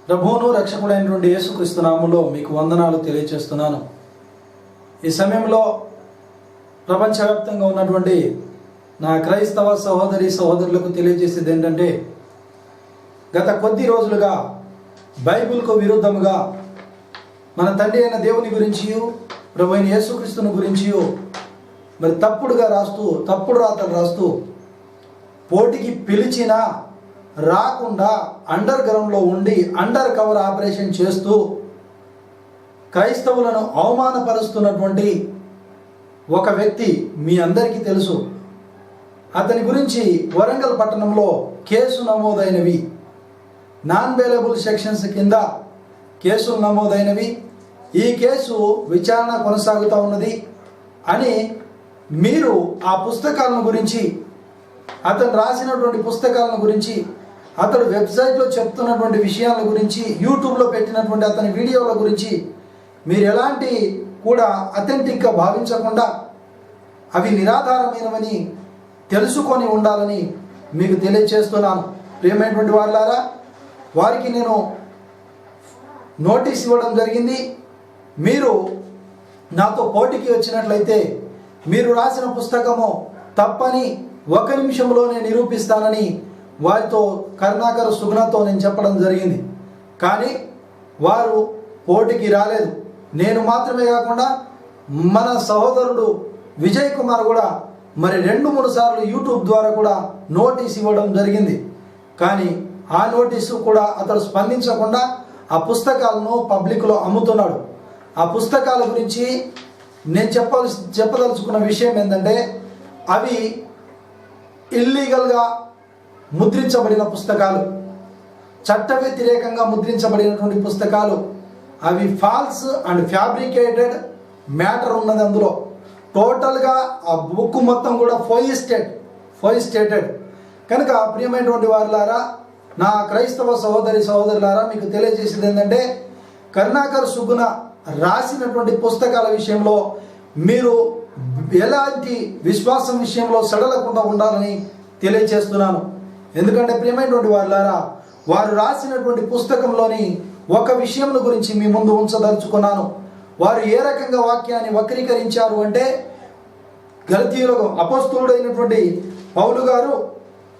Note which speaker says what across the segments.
Speaker 1: ప్రభువును రక్షకుడైనటువంటి యేసుక్రీస్తు నామములో మీకు వందనాలు తెలియజేస్తున్నాను. ఈ సమయంలో ప్రపంచవ్యాప్తంగా ఉన్నటువంటి నా క్రైస్తవ సహోదరి సహోదరులకు తెలియజేసేది ఏంటంటే, గత కొద్ది రోజులుగా బైబిల్కు విరుద్ధముగా మన తండ్రి అయిన దేవుని గురించి, ప్రభు అయిన యేసుక్రీస్తుని గురించి మరి తప్పుడు రాతలు రాస్తూ పోటీకి పిలిచినా రాకుండా అండర్ గ్రౌండ్లో ఉండి అండర్ కవర్ ఆపరేషన్ చేస్తూ క్రైస్తవులను అవమానపరుస్తున్నటువంటి ఒక వ్యక్తి మీ అందరికీ తెలుసు. అతని గురించి వరంగల్ పట్టణంలో కేసు నమోదైనవి, నాన్ బెయిలబుల్ సెక్షన్స్ కింద కేసులు నమోదైనవి. ఈ కేసు విచారణ కొనసాగుతూ ఉన్నది అని మీరు ఆ పుస్తకాలను గురించి, అతను రాసినటువంటి పుస్తకాలను గురించి, అతడు వెబ్సైట్లో చెప్తున్నటువంటి విషయాల గురించి, యూట్యూబ్లో పెట్టినటువంటి అతని వీడియోల గురించి మీరు ఎలాంటి కూడా అథెంటిక్గా భావించకుండా అవి నిరాధారమైనవని తెలుసుకొని ఉండాలని మీకు తెలియజేస్తున్నాను. ప్రియమైనటువంటి వాళ్ళారా, వారికి నేను నోటీస్ ఇవ్వడం జరిగింది. మీరు నాతో పోటీకి వచ్చినట్లయితే మీరు రాసిన పుస్తకము తప్పని 1 నిమిషంలోనే నిరూపిస్తానని వారితో కరుణాకర్ సుగుణతో నేను చెప్పడం జరిగింది. కానీ వారు పోటీకి రాలేదు. నేను మాత్రమే కాకుండా మన సహోదరుడు విజయ్ కుమార్ కూడా మరి 2-3 సార్లు యూట్యూబ్ ద్వారా కూడా నోటీస్ ఇవ్వడం జరిగింది. కానీ ఆ నోటీసు కూడా అతడు స్పందించకుండా ఆ పుస్తకాలను పబ్లిక్లో అమ్ముతున్నాడు. ఆ పుస్తకాల గురించి నేను చెప్పదలుచుకున్న విషయం ఏంటంటే, అవి ఇల్లీగల్గా ముద్రించబడిన పుస్తకాలు, చట్ట వ్యతిరేకంగా ముద్రించబడినటువంటి పుస్తకాలు. అవి ఫాల్స్ అండ్ ఫ్యాబ్రికేటెడ్ మ్యాటర్ ఉన్నది అందులో. టోటల్గా ఆ బుక్ మొత్తం కూడా ఫోయిస్టేటెడ్. కనుక ప్రియమైనటువంటి వారులారా, నా క్రైస్తవ సహోదరులారా, మీకు తెలియజేసేది ఏంటంటే, కరుణాకర్ సుగుణ రాసినటువంటి పుస్తకాల విషయంలో మీరు ఎలాంటి విశ్వాసం విషయంలో సడలకుండా ఉండాలని తెలియజేస్తున్నాను. ఎందుకంటే ప్రియమైనటువంటి వారులారా, వారు రాసినటువంటి పుస్తకంలోని ఒక విషయం గురించి మీ ముందు ఉంచదలుచుకున్నాను. వారు ఏ రకంగా వాక్యాన్ని వక్రీకరించారు అంటే, గలతీయులకు అపోస్తలుడైనటువంటి పౌలు గారు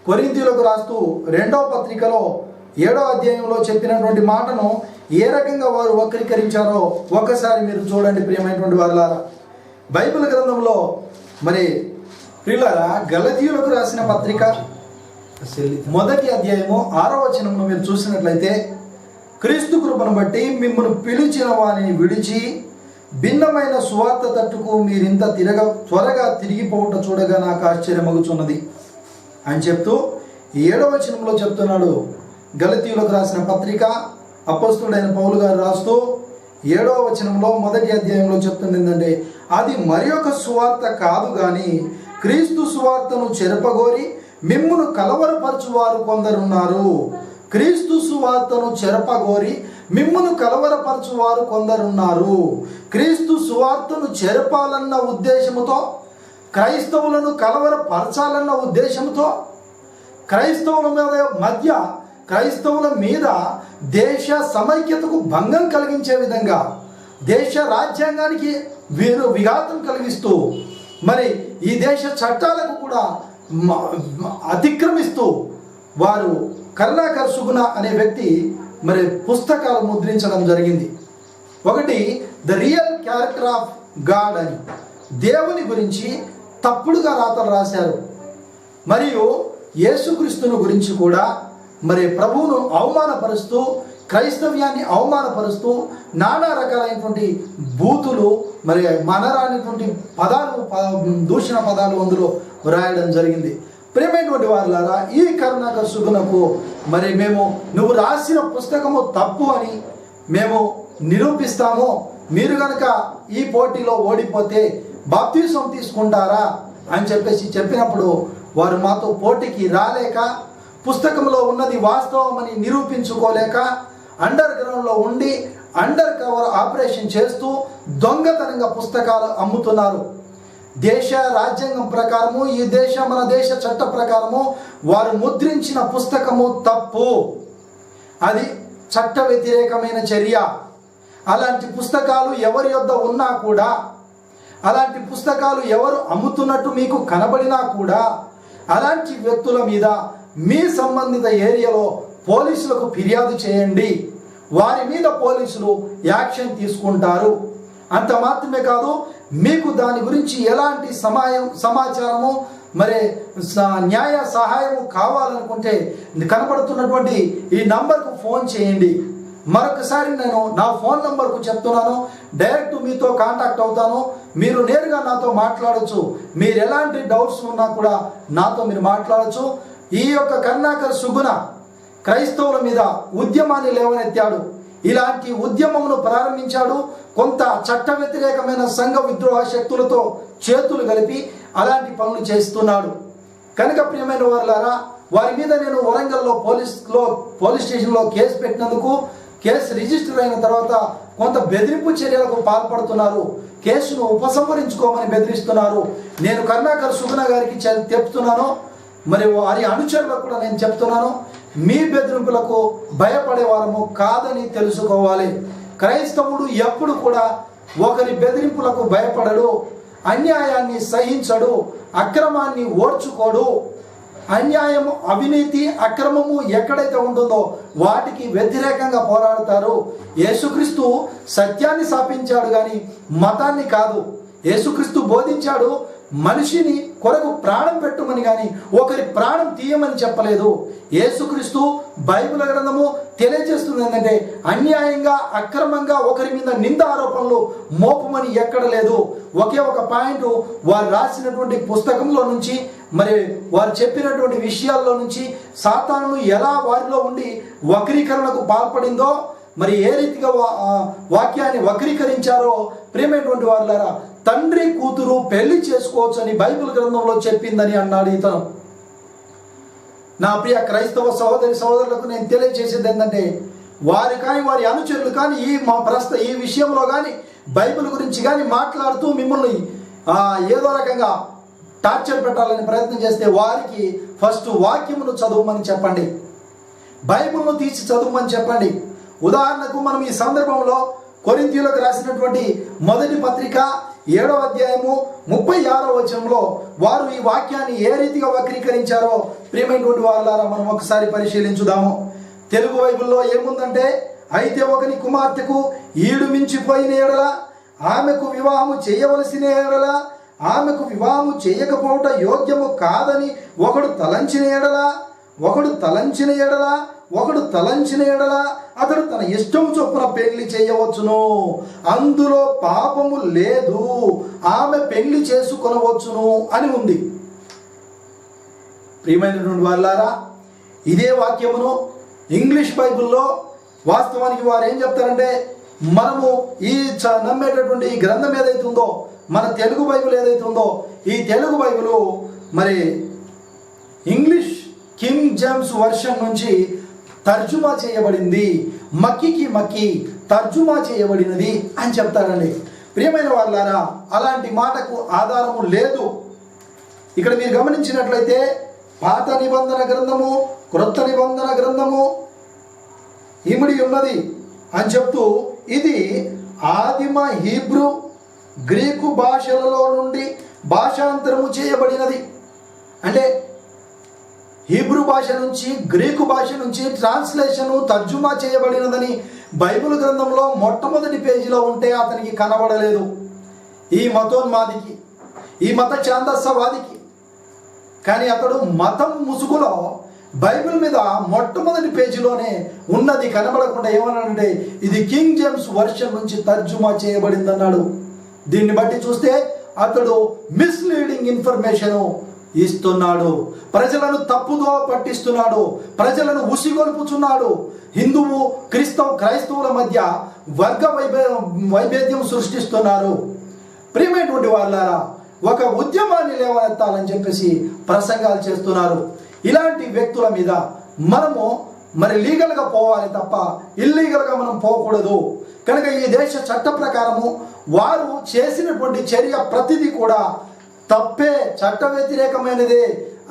Speaker 1: కొరింథీయులకు రాస్తూ 2వ పత్రికలో 7వ అధ్యాయంలో చెప్పినటువంటి మాటను ఏ రకంగా వారు వక్రీకరించారో ఒక్కసారి మీరు చూడండి. ప్రియమైనటువంటి వారులారా, బైబిల్ గ్రంథంలో మరి ప్రియులారా, గలతీయులకు రాసిన పత్రిక 1వ అధ్యాయము 6వ వచనంలో మీరు చూసినట్లయితే, క్రీస్తు కృపను బట్టి మిమ్మల్ని పిలిచిన వారిని విడిచి భిన్నమైన సువార్త తట్టుకు మీరింత త్వరగా తిరిగిపోవట చూడగా నాకు ఆశ్చర్యమగుచున్నది అని చెప్తూ 7వ వచనంలో చెప్తున్నాడు. గలతీయులకు రాసిన పత్రిక అపోస్తలుడైన పౌలు గారు రాస్తూ 7వ వచనంలో 1వ అధ్యాయంలో చెప్తుంది ఏంటంటే, అది మరి ఒక సువార్త కాదు కానీ క్రీస్తు సువార్తను చెరపగోరి మిమ్మును కలవరపరచువారు కొందరున్నారు. క్రీస్తు సువార్తను చెరపగోరి మిమ్మును కలవరపరచువారు కొందరున్నారు. క్రీస్తు సువార్తను చెరపాలన్న ఉద్దేశముతో, క్రైస్తవులను కలవరపరచాలన్న ఉద్దేశంతో, క్రైస్తవుల మీద దేశ సమైక్యతకు భంగం కలిగించే విధంగా, దేశ రాజ్యాంగానికి వీరు విఘాతం కలిగిస్తూ, మరి ఈ దేశ చట్టాలకు కూడా అతిక్రమిస్తూ వారు కరుణాకర్ సుగుణ అనే వ్యక్తి మరి పుస్తకాలు ముద్రించడం జరిగింది. ఒకటి the real character of God అని, దేవుని గురించి తప్పుడుగా రాతలు రాశారు. మరియు యేసుక్రీస్తుని గురించి కూడా మరి ప్రభువును అవమానపరుస్తూ, క్రైస్తవ్యాన్ని అవమానపరుస్తూ నానా రకాలైనటువంటి బూతులు, మరి మనరానిటువంటి దూషణ పదాలు అందులో వ్రాయడం జరిగింది. ప్రియమైనటువంటి వారులారా, ఈ కరుణాకర్ సుగుణకు మరి మేము నువ్వు రాసిన పుస్తకము తప్పు అని మేము నిరూపిస్తాము, మీరు కనుక ఈ పోటీలో ఓడిపోతే బాప్తిసం తీసుకుంటారా అని చెప్పినప్పుడు వారు మాతో పోటీకి రాలేక, పుస్తకంలో ఉన్నది వాస్తవమని నిరూపించుకోలేక అండర్ గ్రౌండ్లో ఉండి అండర్ కవర్ ఆపరేషన్ చేస్తూ దొంగతనంగా పుస్తకాలు అమ్ముతున్నారు. దేశ రాజ్యాంగం ప్రకారము, మన దేశ చట్ట ప్రకారము వారు ముద్రించిన పుస్తకము తప్పు. అది చట్ట వ్యతిరేకమైన చర్య. అలాంటి పుస్తకాలు ఎవరి యొద్ద ఉన్నా కూడా, అలాంటి పుస్తకాలు ఎవరు అమ్ముతున్నట్టు మీకు కనబడినా కూడా అలాంటి వ్యక్తుల మీద మీ సంబంధిత ఏరియాలో పోలీసులకు ఫిర్యాదు చేయండి. వారి మీద పోలీసులు యాక్షన్ తీసుకుంటారు. అంత మాత్రమే కాదు, మీకు దాని గురించి ఎలాంటి సమాచారము మరి న్యాయ సహాయము కావాలనుకుంటే కనబడుతున్నటువంటి ఈ నంబర్కు ఫోన్ చేయండి. మరొకసారి నేను నా ఫోన్ నంబర్కు చెప్తున్నాను, డైరెక్ట్ మీతో కాంటాక్ట్ అవుతాను. మీరు నేరుగా నాతో మాట్లాడచ్చు. మీరు ఎలాంటి డౌట్స్ ఉన్నా కూడా నాతో మీరు మాట్లాడచ్చు. ఈ యొక్క కరుణాకర్ సుగుణ క్రైస్తవుల మీద ఉద్యమాన్ని లేవనెత్తాడు. ఇలాంటి ఉద్యమమును ప్రారంభించాడు. కొంత చట్ట వ్యతిరేకమైన సంఘ విద్రోహ శక్తులతో చేతులు కలిపి అలాంటి పనులు చేస్తున్నాడు. కనుక ప్రియమైన వారులారా, వారి మీద నేను వరంగల్లో పోలీస్ స్టేషన్లో కేసు పెట్టినందుకు కేసు రిజిస్టర్ అయిన తర్వాత కొంత బెదిరింపు చర్యలకు పాల్పడుతున్నారు. కేసును ఉపసంహరించుకోమని బెదిరిస్తున్నారు. నేను కరుణాకర్ సుగుణ గారికి చెప్తున్నాను, మరి వారి అనుచరులకు కూడా నేను చెప్తున్నాను, మీ బెదిరింపులకు భయపడే వారము కాదని తెలుసుకోవాలి. క్రైస్తవుడు ఎప్పుడు కూడా ఒకరి బెదిరింపులకు భయపడడు, అన్యాయాన్ని సహించడు, అక్రమాన్ని ఓర్చుకోడు. అన్యాయము, అవినీతి, అక్రమము ఎక్కడైతే ఉంటుందో వాటికి వ్యతిరేకంగా పోరాడతారు. యేసుక్రీస్తు సత్యాన్ని స్థాపించాడు కానీ మతాన్ని కాదు. యేసుక్రీస్తు బోధించాడు, మనిషిని కొరకు ప్రాణం పెట్టుమని కానీ ఒకరి ప్రాణం తీయమని చెప్పలేదు. యేసుక్రీస్తు బైబిల్ గ్రంథము తెలియజేస్తుంది ఏంటంటే అన్యాయంగా అక్రమంగా ఒకరి మీద నింద ఆరోపణలు మోపమని ఎక్కడ లేదు. ఒకే ఒక పాయింట్ వారు రాసినటువంటి పుస్తకంలో నుంచి, మరి వారు చెప్పినటువంటి విషయాల్లో నుంచి సాతాను ఎలా వారిలో ఉండి వక్రీకరణకు పాల్పడిందో, మరి ఏ రీతిగా వాక్యాన్ని వక్రీకరించారో ప్రియమైనటువంటి వారులారా, తండ్రి కూతురు పెళ్లి చేసుకోవచ్చు అని బైబిల్ గ్రంథంలో చెప్పిందని అన్నాడు ఇతను. నా ప్రియ క్రైస్తవ సహోదరులకు నేను తెలియజేసేది ఏంటంటే, వారి కానీ వారి అనుచరులు కానీ ఈ విషయంలో కానీ బైబిల్ గురించి కానీ మాట్లాడుతూ మిమ్మల్ని ఏదో రకంగా టార్చర్ పెట్టాలని ప్రయత్నం చేస్తే వారికి ఫస్ట్ వాక్యమును చదవమని చెప్పండి, బైబిల్ను తీసి చదవమని చెప్పండి. ఉదాహరణకు మనం ఈ సందర్భంలో కొరింథీయులకు రాసినటువంటి మొదటి పత్రిక 7వ అధ్యాయము 36వ వచనంలో వారు ఈ వాక్యాన్ని ఏ రీతిగా వక్రీకరించారో ప్రియమైనటువంటి వారులారా మనం ఒకసారి పరిశీలించుదాము. తెలుగు బైబిల్లో ఏముందంటే, అయితే ఒకని కుమార్తెకు ఈడు మించిపోయిన ఎడల ఆమెకు వివాహము చేయవలసిన ఎడల ఆమెకు వివాహము చేయకపోవట యోగ్యము కాదని ఒకడు తలంచిన ఎడల అతడు తన ఇష్టం చొప్పున పెళ్లి చేయవచ్చును, అందులో పాపము లేదు, ఆమె పెళ్లి చేసుకొనవచ్చును అని ఉంది. ప్రియమైనటువంటి వాళ్ళారా, ఇదే వాక్యమును ఇంగ్లీష్ బైబిల్లో వాస్తవానికి వారు ఏం చెప్తారంటే, మనము ఈ నమ్మేటటువంటి ఈ గ్రంథం ఏదైతే ఉందో, మన తెలుగు బైబిల్ ఏదైతే ఉందో, ఈ తెలుగు బైబిల్ మరి ఇంగ్లీష్ కింగ్ జేమ్స్ వర్షన్ నుంచి తర్జుమా చేయబడింది, మక్కి తర్జుమా చేయబడినది అని చెప్తారండి. ప్రియమైన వాళ్ళారా, అలాంటి మాటకు ఆధారము లేదు. ఇక్కడ మీరు గమనించినట్లయితే పాత నిబంధన గ్రంథము క్రొత్త నిబంధన గ్రంథము ఇమిడి ఉన్నది అని చెప్తూ ఇది ఆదిమ హీబ్రూ గ్రీకు భాషలలో నుండి భాషాంతరము చేయబడినది. అంటే హీబ్రూ భాష నుంచి గ్రీకు భాష నుంచి ట్రాన్స్లేషను తర్జుమా చేయబడినదని బైబిల్ గ్రంథంలో మొట్టమొదటి పేజీలో ఉంటే అతనికి కనబడలేదు. ఈ మతోన్మాదికి, ఈ మత ఛాందస్సవాదికి. కానీ అతడు మతం ముసుగులో బైబిల్ మీద మొట్టమొదటి పేజీలోనే ఉన్నది కనబడకుండా ఏమన్నాడంటే, ఇది కింగ్ జేమ్స్ వర్షన్ నుంచి తర్జుమా చేయబడింది అన్నాడు. దీన్ని బట్టి చూస్తే అతడు మిస్లీడింగ్ ఇన్ఫర్మేషను ఇస్తున్నాడు, ప్రజలను తప్పుదో పట్టిస్తున్నాడు, ప్రజలను ఉసిగొల్పుచున్నాడు. హిందువు క్రైస్తవుల మధ్య వర్గ వైభేద్యం సృష్టిస్తున్నారు. ప్రియమైనటువంటి వాళ్ళారా, ఒక ఉద్యమాన్ని లేవనెత్తాలని చెప్పేసి ప్రసంగాలు చేస్తున్నారు. ఇలాంటి వ్యక్తుల మీద మనము మరి లీగల్గా పోవాలి తప్ప ఇల్లీగల్గా మనం పోకూడదు. కనుక ఈ దేశ చట్ట ప్రకారము వారు చేసినటువంటి చర్య ప్రతిదీ కూడా తప్పే, చట్ట వ్యతిరేకమైనదే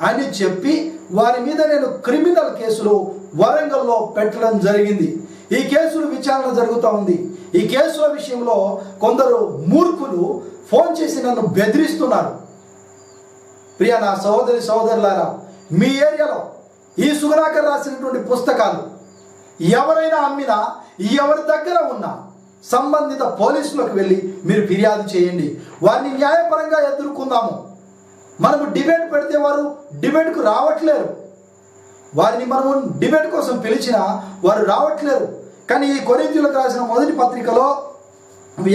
Speaker 1: అని చెప్పి వారి మీద నేను క్రిమినల్ కేసులు వరంగల్లో పెట్టడం జరిగింది. ఈ కేసులు విచారణ జరుగుతూ ఉంది. ఈ కేసుల విషయంలో కొందరు మూర్ఖులు ఫోన్ చేసి నన్ను బెదిరిస్తున్నారు. ప్రియ నా సహోదరి సహోదరులారా, మీ ఏరియాలో ఈ సుగుణాకర్ రాసినటువంటి పుస్తకాలు ఎవరైనా అమ్మినా, ఎవరి దగ్గర ఉన్నా సంబంధిత పోలీసులకు వెళ్ళి మీరు ఫిర్యాదు చేయండి. వారిని న్యాయపరంగా ఎదుర్కొందాము. మనము డిబేట్ పెడితే వారు డిబేట్కు రావట్లేరు. వారిని మనము డిబేట్ కోసం పిలిచినా వారు రావట్లేరు. కానీ ఈ కొరింథీయులకు రాసిన మొదటి పత్రికలో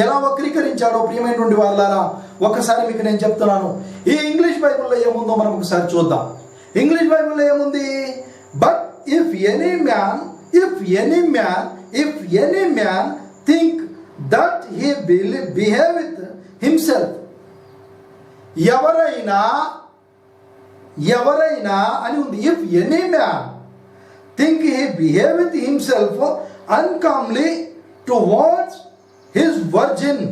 Speaker 1: ఎలా వక్రీకరించాడో ప్రియమైనటువంటి వాళ్ళారా ఒక్కసారి మీకు నేను చెప్తున్నాను. ఈ ఇంగ్లీష్ బైబిల్లో ఏముందో మనం ఒకసారి చూద్దాం. ఇంగ్లీష్ బైబిల్లో ఏముంది? But if any man think that he behave with himself, ఎవరైనా అని ఉంది. If any man think he behave with himself uncomely towards his virgin.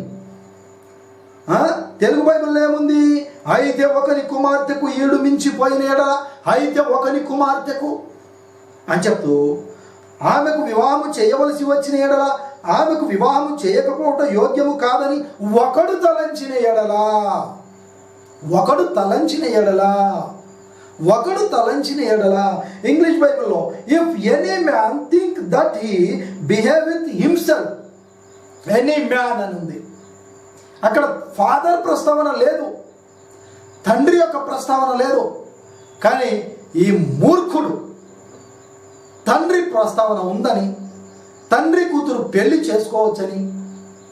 Speaker 1: Telugu బైబిల్లో ఏముంది? అయితే ఒకని కుమార్తెకు ఈడు మించిపోయిన ఎడల, అయితే ఒకని కుమార్తెకు అని చెప్తూ ఆమెకు వివాహం చేయవలసి వచ్చిన ఎడల, ఆమెకు వివాహం చేయకపోవటం యోగ్యము కాదని ఒకడు తలంచిన ఎడల ఇంగ్లీష్ బైబిల్లో if any man think that he behave with himself, any man అని ఉంది. అక్కడ ఫాదర్ ప్రస్తావన లేదు, తండ్రి యొక్క ప్రస్తావన లేదు. కానీ ఈ మూర్ఖుడు తండ్రి ప్రస్తావన ఉందని, తండ్రి కూతురు పెళ్లి చేసుకోవచ్చని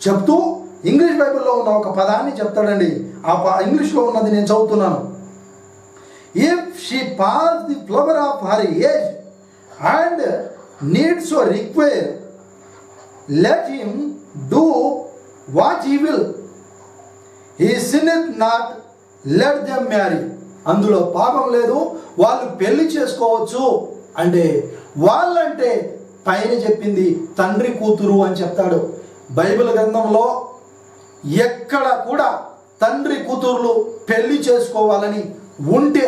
Speaker 1: చెప్తూ ఇంగ్లీష్ బైబిల్లో ఉన్న ఒక పదాన్ని చెప్తాడండి. ఇంగ్లీష్లో ఉన్నది నేను చదువుతున్నాను. If she pass the flower of her age and needs so require, let him do what he will, he sinneth not, let them marry. అందులో పాపం లేదు, వాళ్ళు పెళ్లి చేసుకోవచ్చు. అంటే వాళ్ళంటే పైన చెప్పింది తండ్రి కూతురు అని చెప్తాడు. బైబిల్ గ్రంథంలో ఎక్కడ కూడా తండ్రి కూతుర్లు పెళ్లి చేసుకోవాలని ఉంటే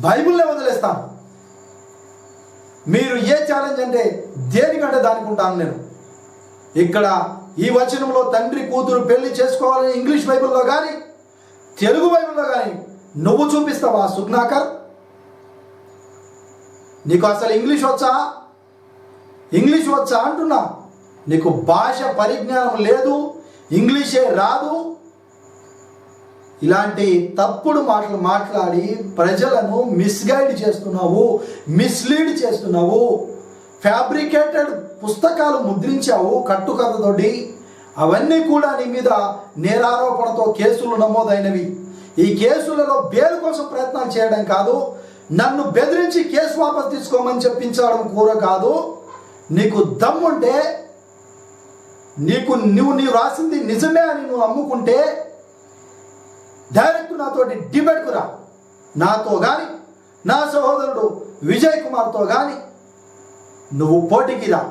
Speaker 1: బైబిల్నే వదిలేస్తాను. మీరు ఏ ఛాలెంజ్ అంటే దేనికంటే దానికి ఉంటాను నేను. ఇక్కడ ఈ వచనంలో తండ్రి కూతురు పెళ్లి చేసుకోవాలని ఇంగ్లీష్ బైబిల్లో కానీ తెలుగు బైబిల్లో కానీ నువ్వు చూపిస్తావా సుగ్నాకర్? నీకు అసలు ఇంగ్లీష్ వచ్చా అంటున్నా. నీకు భాష పరిజ్ఞానం లేదు, ఇంగ్లీషే రాదు. ఇలాంటి తప్పుడు మాటలు మాట్లాడి ప్రజలను మిస్గైడ్ చేస్తున్నావు, మిస్లీడ్ చేస్తున్నావు. ఫ్యాబ్రికేటెడ్ పుస్తకాలు ముద్రించావు కట్టుకథతోటి. అవన్నీ కూడా నీ మీద నేరారోపణతో కేసులు నమోదైనవి. ఈ కేసులలో బెయిల్ కోసం ప్రయత్నాలు చేయడం కాదు, నన్ను బెదిరించి కేసు వాపసు తీసుకోమని చెప్పించడం కూడా కాదు. నీకు దమ్ముంటే, నువ్వు రాసింది నిజమే అని నువ్వు నమ్ముకుంటే డైరెక్ట్ నాతోటి డిబేట్కు రా. నాతో కానీ నా సహోదరుడు విజయ్ కుమార్తో కానీ నువ్వు పోటీకి రా.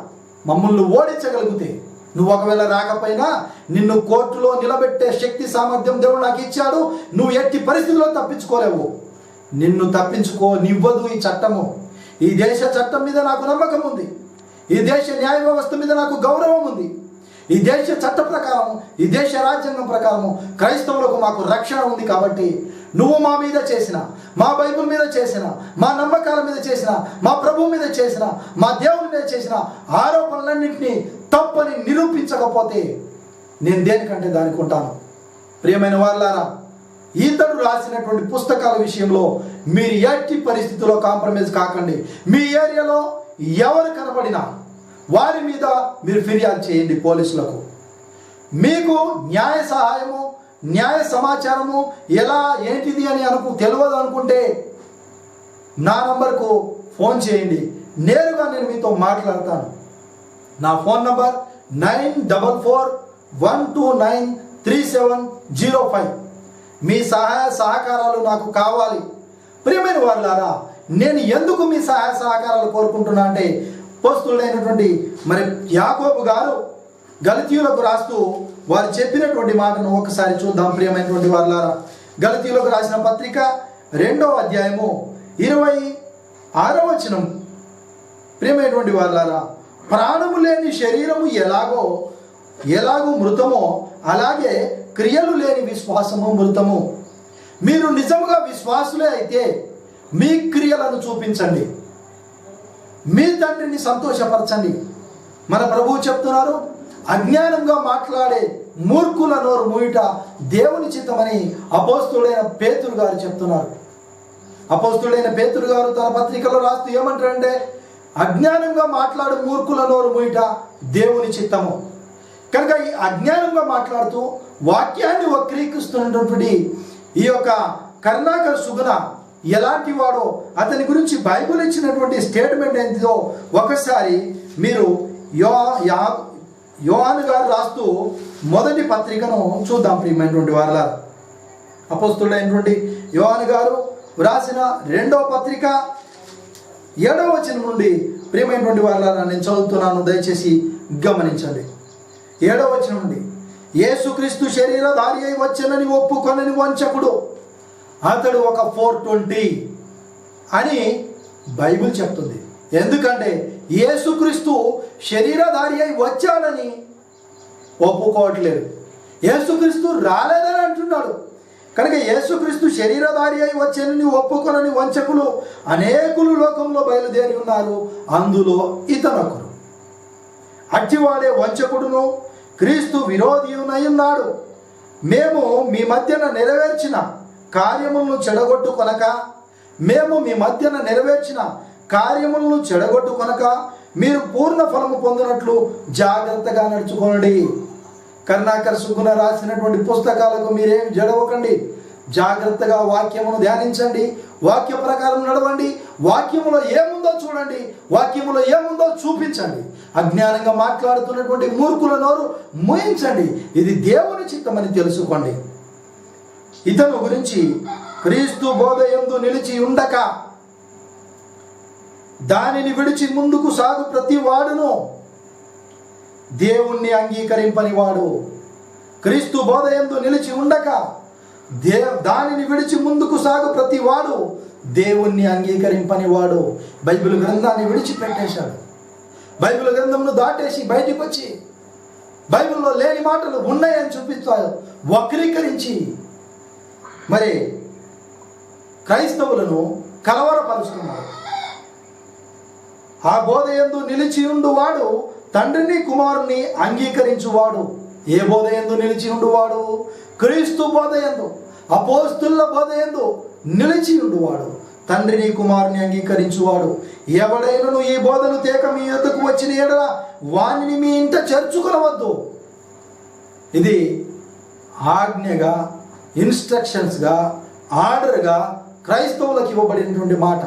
Speaker 1: మమ్మల్ని ఓడించగలిగితే, నువ్వు ఒకవేళ రాకపోయినా నిన్ను కోర్టులో నిలబెట్టే శక్తి సామర్థ్యం దేవుడు నాకు ఇచ్చాడు. నువ్వు ఎట్టి పరిస్థితుల్లో తప్పించుకోలేవు. నిన్ను తప్పించుకోనివ్వదు ఈ చట్టము. ఈ దేశ చట్టం మీద నాకు నమ్మకం ఉంది. ఈ దేశ న్యాయ వ్యవస్థ మీద నాకు గౌరవం ఉంది. ఈ దేశ చట్ట ప్రకారం, ఈ దేశ రాజ్యాంగం ప్రకారము క్రైస్తవులకు మాకు రక్షణ ఉంది. కాబట్టి నువ్వు మా మీద చేసిన, మా బైబిల్ మీద చేసిన, మా నమ్మకాల మీద చేసిన, మా ప్రభువు మీద చేసిన, మా దేవుని మీద చేసిన ఆరోపణలన్నింటినీ తప్పని నిరూపించకపోతే నేను దేనికంటే దానికి ఉంటాను. ప్రియమైన వారులారా, ఇతడు రాసినటువంటి పుస్తకాల విషయంలో మీరు ఎట్టి పరిస్థితుల్లో కాంప్రమైజ్ కాకండి. మీ ఏరియాలో ఎవరు కనబడినా వారి మీద మీరు ఫిర్యాదు చేయండి పోలీసులకు. మీకు న్యాయ సహాయము, న్యాయ సమాచారము ఎలా ఏంటిది అని తెలియదు అనుకుంటే నా నంబర్కు ఫోన్ చేయండి. నేరుగా నేను మీతో మాట్లాడతాను. నా ఫోన్ నంబర్ 9441293705. మీ సహాయ సహకారాలు నాకు కావాలి. ప్రియమైన వారులారా, నేను ఎందుకు మీ సహాయ సహకారాలు కోరుకుంటున్నా అంటే, అపోస్తలుడైనటువంటి యాకోబు గారు గలతీయులకు రాస్తూ వారు చెప్పినటువంటి మాటను ఒకసారి చూద్దాం. ప్రియమైనటువంటి వారులారా, గలతీయులకు రాసిన పత్రిక 2వ అధ్యాయము 6వ వచనం, ప్రియమైనటువంటి వాళ్ళారా, ప్రాణము లేని శరీరము ఎలాగో మృతమో అలాగే క్రియలు లేని విశ్వాసము మృతము. మీరు నిజముగా విశ్వాసులే అయితే మీ క్రియలను చూపించండి, మీ తండ్రిని సంతోషపరచండి. మన ప్రభువు చెప్తున్నారు, అజ్ఞానంగా మాట్లాడే మూర్ఖుల నోరు మూయుట దేవుని చిత్తమని అపోస్తుడైన పేతురు గారు చెప్తున్నారు. అపోస్తుడైన పేతురు గారు తన పత్రికలో రాస్తూ ఏమంటారంటే, అజ్ఞానంగా మాట్లాడు మూర్ఖుల నోరు మూయుట దేవుని చిత్తము. కనుక ఈ అజ్ఞానంగా మాట్లాడుతూ వాక్యాన్ని వక్రీకరిస్తున్నటువంటి ఈ యొక్క కరుణాకర్ సుగుణ ఎలాంటి వాడో, అతని గురించి బైబిల్ ఇచ్చినటువంటి స్టేట్మెంట్ ఏంటిదో ఒకసారి మీరు యోహాను గారు రాస్తూ మొదటి పత్రికను చూద్దాం. ప్రియమైనటువంటి వారల, అపోస్తుడైనటువంటి యోహాను గారు రాసిన 2వ పత్రిక 7వ వచనం నుండి ప్రియమైనటువంటి వారల నేను చదువుతున్నాను, దయచేసి గమనించండి. 7వ వచనం నుండి, యేసుక్రీస్తు శరీరధారి అయి వచ్చెనని ఒప్పుకొనని వంచకుడు, అతడు ఒక 420 అని బైబిల్ చెప్తుంది. ఎందుకంటే యేసుక్రీస్తు శరీరధారి అయి వచ్చాడని ఒప్పుకోవట్లేదు, యేసుక్రీస్తు రాలేదని అంటున్నాడు. కనుక యేసుక్రీస్తు శరీరధారి అయి వచ్చానని ఒప్పుకొనని వంచకులు అనేకులు లోకంలో బయలుదేరి ఉన్నారు, అందులో ఇతనొకరు. అట్టివాడే వంచకుడును క్రీస్తు విరోధియునై ఉన్నాడు. మేము మీ మధ్యన నెరవేర్చిన కార్యములను చెడగొట్టుకొనక మీరు పూర్ణ ఫలము పొందినట్లు జాగ్రత్తగా నడుచుకోండి. కరుణాకర్ సుగుణ రాసినటువంటి పుస్తకాలకు మీరేం జడవకండి, జాగ్రత్తగా వాక్యమును ధ్యానించండి, వాక్య ప్రకారం నడవండి, వాక్యములో ఏముందో చూడండి, వాక్యములో ఏముందో చూపించండి. అజ్ఞానంగా మాట్లాడుతున్నటువంటి మూర్ఖుల నోరు మూయించండి, ఇది దేవుని చిత్తమని తెలుసుకోండి. ఇతను గురించి క్రీస్తు బోధయందు నిలిచి ఉండక దానిని విడిచి ముందుకు సాగు ప్రతి వాడును దేవుణ్ణి అంగీకరింపని వాడు. క్రీస్తు బోధయందు నిలిచి ఉండక దానిని విడిచి ముందుకు సాగు ప్రతి వాడు దేవుణ్ణి అంగీకరింపని వాడు. బైబిల్ గ్రంథాన్ని విడిచిపెట్టేశాడు, బైబిల్ గ్రంథంను దాటేసి బయటికి వచ్చి బైబిల్లో లేని మాటలు ఉన్నాయని చూపిస్తాడు, వక్రీకరించి మరి క్రైస్తవులను కలవరపరుస్తున్నారు. ఆ బోధ యందు నిలిచి ఉండువాడు తండ్రిని కుమారుని అంగీకరించువాడు. ఏ బోధ యందు నిలిచి ఉండువాడు? క్రీస్తు బోధ యందు, అపోస్తుల బోధ యందు నిలిచి ఉండువాడు తండ్రిని కుమారుని అంగీకరించువాడు. ఎవడైనను ఈ బోధను తేక మీ యొద్దకు వచ్చిన ఎడల వానిని మీ ఇంట చేర్చుకొనవద్దు. ఇది ఆజ్ఞగా, ఇన్స్ట్రక్షన్స్గా, ఆర్డర్గా క్రైస్తవులకు ఇవ్వబడినటువంటి మాట.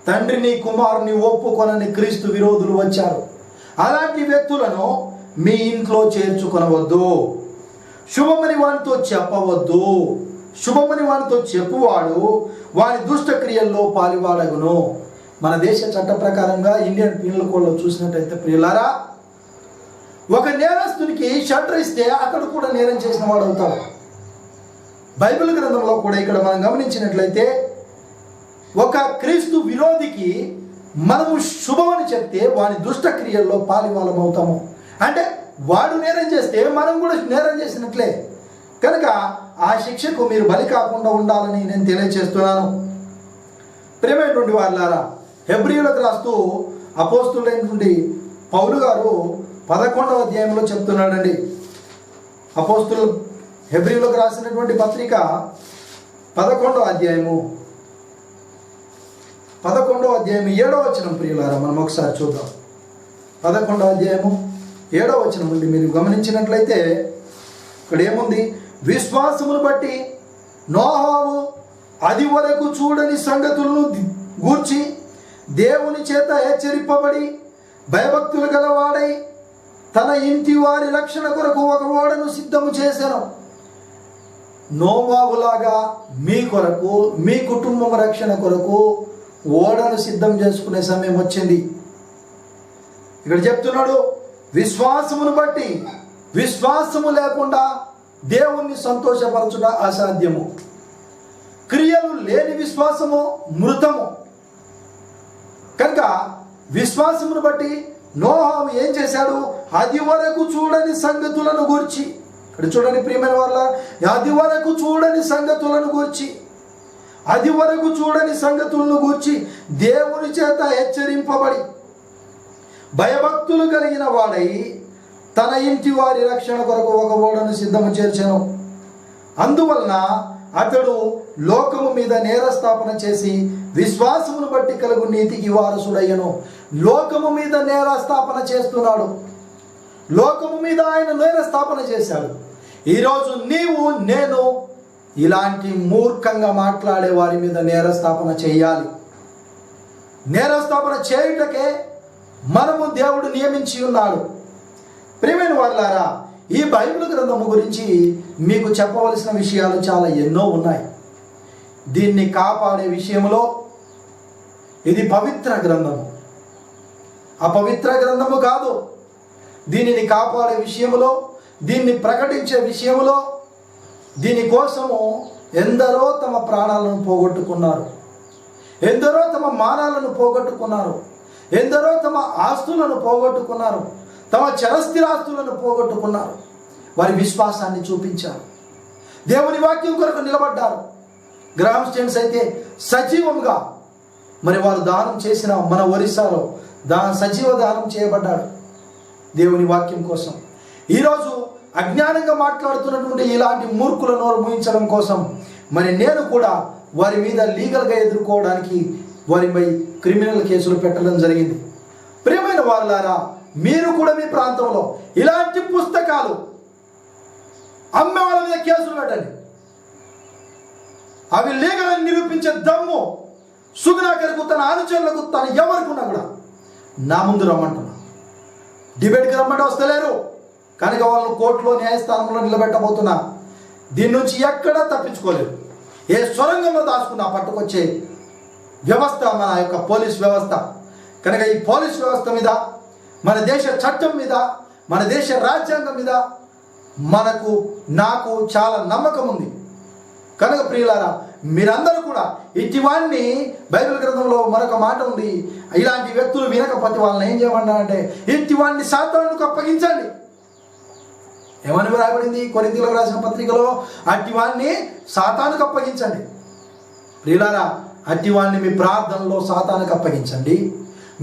Speaker 1: తండ్రిని కుమారుని ఒప్పుకొనని క్రీస్తు విరోధులు వచ్చారు. అలాంటి వ్యక్తులను మీ ఇంట్లో చేర్చుకొనవద్దు. శుభమని వానితో చెప్పవద్దు. శుభమని వానితో చెప్పువాడు వాని దుష్ట క్రియల్లో పాలివాడగును. మన దేశ చట్ట ప్రకారంగా ఇండియన్ పీనల్ కోడ్లో చూసినట్టయితే ప్రియులారా, ఒక నేరస్తునికి షట్టర్ ఇస్తే అతడు కూడా నేరం చేసిన వాడు అవుతాడు. బైబిల్ గ్రంథంలో కూడా ఇక్కడ మనం గమనించినట్లయితే ఒక క్రీస్తు విరోధికి మనము శుభమని చెప్తే వాని దుష్ట క్రియల్లో పాలివాళ్ళం అవుతాము. అంటే వాడు నేరం చేస్తే మనం కూడా నేరం చేసినట్లే. కనుక ఆ శిక్షకు మీరు బలి కాకుండా ఉండాలని నేను తెలియజేస్తున్నాను. ప్రియమైనటువంటి వారులారా, హెబ్రీయులకు రాస్తూ అపోస్తులైనటువంటి పౌలు గారు 11వ అధ్యాయంలో చెప్తున్నాడండి. అపోస్తులు హెబ్రీయులకు రాసినటువంటి పత్రిక 11వ అధ్యాయము 7వ వచనం ప్రియులారా, మనం ఒకసారి చూద్దాం. 11వ అధ్యాయము 7వ వచనం నుండి మీరు గమనించినట్లయితే ఇక్కడ ఏముంది? విశ్వాసమును బట్టి నోహు అది వరకు చూడని సంగతులను గూర్చి దేవుని చేత హెచ్చరింపబడి భయభక్తులు గలవాడై తన ఇంటి వారి రక్షణ కొరకు ఒక ఓడను సిద్ధము చేశాను. నోవాహులాగా మీ కొరకు, మీ కుటుంబం రక్షణ కొరకు ఓడను సిద్ధం చేసుకునే సమయం వచ్చింది. ఇక్కడ చెప్తున్నాడు, విశ్వాసమును బట్టి. విశ్వాసము లేకుండా దేవుణ్ణి సంతోషపరచుట అసాధ్యము. క్రియలు లేని విశ్వాసము మృతము. కనుక విశ్వాసమును బట్టి నోహా ఏం చేశాడు? అది వరకు చూడని సంగతులను గూర్చి, ఇక్కడ చూడండి ప్రియమైన వాళ్ళ, అది వరకు చూడని సంగతులను గూర్చి, అది వరకు చూడని సంగతులను గూర్చి దేవుని చేత హెచ్చరింపబడి భయభక్తులు కలిగిన వాడై తన ఇంటి వారి రక్షణ కొరకు ఒక ఓడను సిద్ధము చేర్చెను. అందువలన అతడు లోకము మీద నేరస్థాపన చేసి విశ్వాసమును బట్టి కలుగు నీతికి వారసుడయ్యను. లోకము మీద నేరస్థాపన చేస్తున్నాడు. లోకము మీద ఆయన నేరస్థాపన చేశాడు. ఈరోజు నీవు నేను ఇలాంటి మూర్ఖంగా మాట్లాడే వారి మీద నేరస్థాపన చేయాలి. నేరస్థాపన చేయుటకే మనము దేవుడు నియమించి ఉన్నాడు. ప్రియమైన వాళ్ళారా, ఈ బైబిల్ గ్రంథము గురించి మీకు చెప్పవలసిన విషయాలు చాలా ఎన్నో ఉన్నాయి. దీన్ని కాపాడే విషయంలో ఇది పవిత్ర గ్రంథము, అపవిత్ర గ్రంథము కాదు. దీనిని కాపాడే విషయంలో, దీన్ని ప్రకటించే విషయంలో, దీనికోసము ఎందరో తమ ప్రాణాలను పోగొట్టుకున్నారు, ఎందరో తమ మానాలను పోగొట్టుకున్నారు, ఎందరో తమ ఆస్తులను పోగొట్టుకున్నారు, తమ చరస్థిరాస్తులను పోగొట్టుకున్నారు. వారి విశ్వాసాన్ని చూపించారు, దేవుని వాక్యం కొరకు నిలబడ్డారు. గ్రామ స్టేట్స్ అయితే సజీవంగా మరి వారు దానం చేసిన మన ఒరిస్సాలో సజీవ దానం చేయబడ్డాడు దేవుని వాక్యం కోసం. ఈరోజు అజ్ఞానంగా మాట్లాడుతున్నటువంటి ఇలాంటి మూర్ఖుల నోరు మూయించడం కోసం మరి నేను కూడా వారి మీద లీగల్గా ఎదుర్కోవడానికి వారిపై క్రిమినల్ కేసులు పెట్టడం జరిగింది. ప్రియమైన వారులారా, మీరు కూడా మీ ప్రాంతంలో ఇలాంటి పుస్తకాలు అమ్మే వాళ్ళ మీద కేసులు పెట్టండి. అవి లీగల్ అని నిరూపించే దమ్ము సుగుణాకర్కు, తన అనుచరులకు, తను ఎవరికి ఉన్నా కూడా నా ముందు రమ్మంటున్నా. డిబేట్కి రమ్మంటే వస్తలేరు కనుక వాళ్ళను కోర్టులో న్యాయస్థానంలో నిలబెట్టబోతున్నా. దీని నుంచి ఎక్కడా తప్పించుకోలేరు. ఏ సొరంగంలో దాచుకున్నా పట్టుకొచ్చే వ్యవస్థ మన యొక్క పోలీస్ వ్యవస్థ. కనుక ఈ పోలీస్ వ్యవస్థ మీద, మన దేశ చట్టం మీద, మన దేశ రాజ్యాంగం మీద నాకు చాలా నమ్మకం ఉంది. కనుక ప్రియులారా, మీరందరూ కూడా ఇటీవాన్ని బైబిల్ గ్రంథంలో మరొక మాట ఉంది. ఇలాంటి వ్యక్తులు వినకపోతే వాళ్ళని ఏం చేయమన్నా అంటే ఇటీవాన్ని సాతానుకు అప్పగించండి. ఏమని రాయబడింది కొరింథీయులకు రాసిన పత్రికలో? అట్టివాన్ని సాతానుకు అప్పగించండి. ప్రియులారా, అట్టివాన్ని మీ ప్రార్థనలో సాతానుకు అప్పగించండి.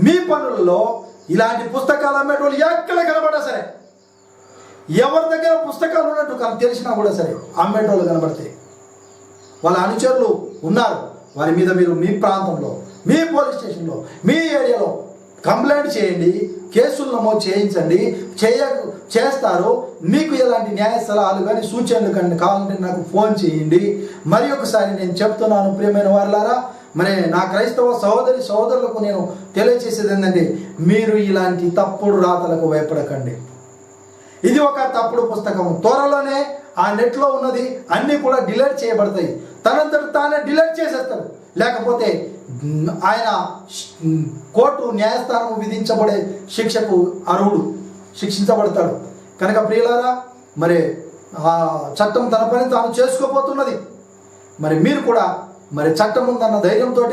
Speaker 1: మీ పనులలో ఇలాంటి పుస్తకాలు అమ్మేటోళ్ళు ఎక్కడ కనబడ్డా సరే, ఎవరి దగ్గర పుస్తకాలు ఉన్నట్టు తెలిసినా కూడా సరే, అమ్మేటోళ్ళు కనబడితే వాళ్ళ అనుచరులు ఉన్నారు, వారి మీద మీరు మీ ప్రాంతంలో, మీ పోలీస్ స్టేషన్లో, మీ ఏరియాలో కంప్లైంట్ చేయండి, కేసులు నమోదు చేయించండి. చేస్తారు. మీకు ఎలాంటి న్యాయ సలహాలు కానీ సూచనలు కానీ కావాలంటే నాకు ఫోన్ చేయండి. మరి ఒకసారి నేను చెప్తున్నాను ప్రియమైన వారులారా, మరి నా క్రైస్తవ సహోదరులకు నేను తెలియజేసేది ఏంటంటే, మీరు ఇలాంటి తప్పుడు రాతలకు భయపడకండి. ఇది ఒక తప్పుడు పుస్తకం. త్వరలోనే ఆ నెట్లో ఉన్నది అన్నీ కూడా డిలీట్ చేయబడతాయి. తనంతట తానే డిలీట్ చేసేస్తాడు. లేకపోతే ఆయన కోర్టు న్యాయస్థానం విధించబడే శిక్షకు అర్హుడు, శిక్షించబడతాడు. కనుక ప్రియులారా, మరి ఆ చట్టం తన పని తాను చేసుకోబోతున్నది. మరి మీరు కూడా మరి చట్టం ఉందన్న ధైర్యంతో,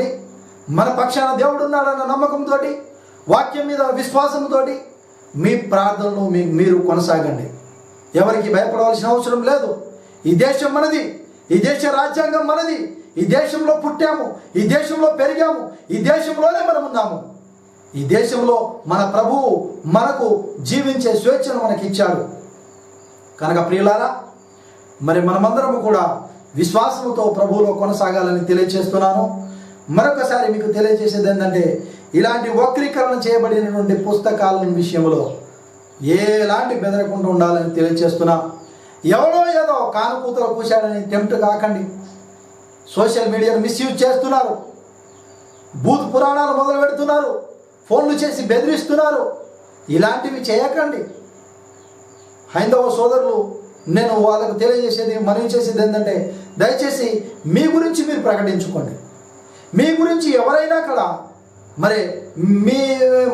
Speaker 1: మన పక్షాన దేవుడు ఉన్నాడన్న నమ్మకంతో, వాక్యం మీద విశ్వాసంతో మీ ప్రార్థనలు మీరు కొనసాగండి. ఎవరికి భయపడవలసిన అవసరం లేదు. ఈ దేశం మనది, ఈ దేశ రాజ్యాంగం మనది, ఈ దేశంలో పుట్టాము, ఈ దేశంలో పెరిగాము, ఈ దేశంలోనే మనం ఉన్నాము. ఈ దేశంలో మన ప్రభువు మనకు జీవించే స్వేచ్ఛను మనకి ఇచ్చాడు. కనుక ప్రియులారా, మరి మనమందరము కూడా విశ్వాసంతో ప్రభువులో కొనసాగాలని తెలియజేస్తున్నాను. మరొకసారి మీకు తెలియజేసేది ఏంటంటే, ఇలాంటి వక్రీకరణ చేయబడినటువంటి పుస్తకాల విషయంలో ఎలాంటి బెదరకుండా ఉండాలని తెలియజేస్తున్నా. ఎవరో ఏదో కానుకూతలు కూశాడని టెంప్ట్ కాకండి. సోషల్ మీడియాను మిస్యూజ్ చేస్తున్నారు, భూత పురాణాలు మొదలు పెడుతున్నారు, ఫోన్లు చేసి బెదిరిస్తున్నారు. ఇలాంటివి చేయకండి. హైందవ సోదరులు, నేను వాళ్ళకు తెలియజేసేది, మనవి చేసేది ఏంటంటే, దయచేసి మీ గురించి మీరు ప్రకటించుకోండి. మీ గురించి ఎవరైనా కూడా మరి మీ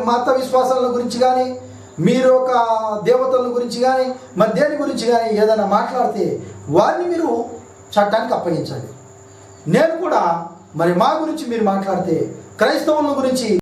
Speaker 1: మత విశ్వాసాల గురించి కానీ, మీరు ఒక దేవతల గురించి కానీ, మరి దేని గురించి కానీ ఏదైనా మాట్లాడితే వారిని మీరు చట్టానికి అప్పగించండి. నేను కూడా మరి మా గురించి మీరు మాట్లాడితే, క్రైస్తవుల గురించి